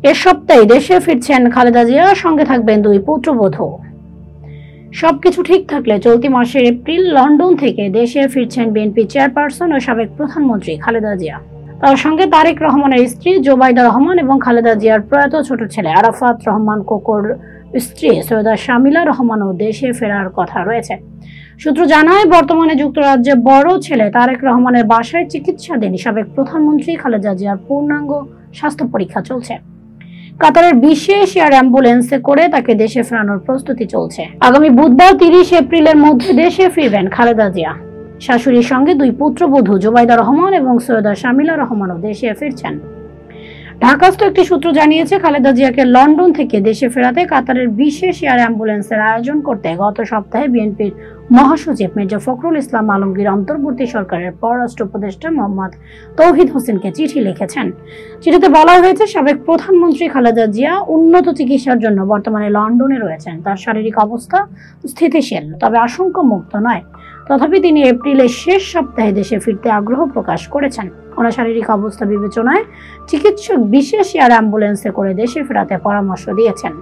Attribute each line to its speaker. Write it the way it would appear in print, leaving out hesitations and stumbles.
Speaker 1: এ সপ্তাহে দেশে ফিরছেন খালেদা জিয়া, সঙ্গে থাকবেন দুই পুত্রবধূ। সবকিছু ঠিক থাকলে চলতি মাসের এপ্রিল লন্ডন থেকে দেশে ফিরছেন বিএনপি চেয়ারপারসন ও সাবেক প্রধানমন্ত্রী খালেদা জিয়া। তার সঙ্গে তারেক রহমানের স্ত্রী জোবাইদা রহমান এবং খালেদা জিয়ার প্রয়াত ছোট ছেলে আরাফাত রহমান কোকোর স্ত্রী সৈয়দা শামিলা রহমানও দেশে ফেরার কথা রয়েছে। সূত্র জানায়, বর্তমানে যুক্তরাজ্যে বড় ছেলে তারেক রহমানের বাসায় চিকিৎসাধীন সাবেক প্রধানমন্ত্রী খালেদা জিয়ার পূর্ণাঙ্গ স্বাস্থ্য পরীক্ষা চলছে। কাতারের বিশেষ এয়ার অ্যাম্বুলেন্সে করে তাকে দেশে ফেরানোর প্রস্তুতি চলছে। আগামী বুধবার 30 এপ্রিলের মধ্যে দেশে ফিরবেন খালেদা জিয়া। শাশুড়ির সঙ্গে দুই পুত্রবধূ জোবাইদা রহমান এবং সৈয়দা শামিলা রহমানও দেশে ফিরছেন। ঢাকাস্থ একটি সূত্র জানিয়েছে, খালেদা জিয়াকে লন্ডন থেকে দেশে ফেরাতে কাতারের বিশেষ এয়ার অ্যাম্বুলেন্সের আয়োজন করতে গত সপ্তাহে বিএনপির মহাসচিব মির্জা ফখরুল ইসলাম আলমগীর অন্তর্বর্তী সরকারের পররাষ্ট্র উপদেষ্টা মোহাম্মদ তৌহিদ হোসেনকে চিঠি লিখেছেন। চিঠিতে বলা হয়েছে, সাবেক প্রধানমন্ত্রী খালেদা জিয়া উন্নত চিকিৎসার জন্য বর্তমানে লন্ডনে রয়েছেন। তার শারীরিক অবস্থা স্থিতিশীল, তবে আশঙ্কামুক্ত নয়। তথাপি তিনি এপ্রিলের শেষ সপ্তাহে দেশে ফিরতে আগ্রহ প্রকাশ করেছেন। ওনার শারীরিক অবস্থা বিবেচনায় চিকিৎসক বিশেষ এয়ার অ্যাম্বুলেন্সে করে দেশে ফেরাতে পরামর্শ দিয়েছেন।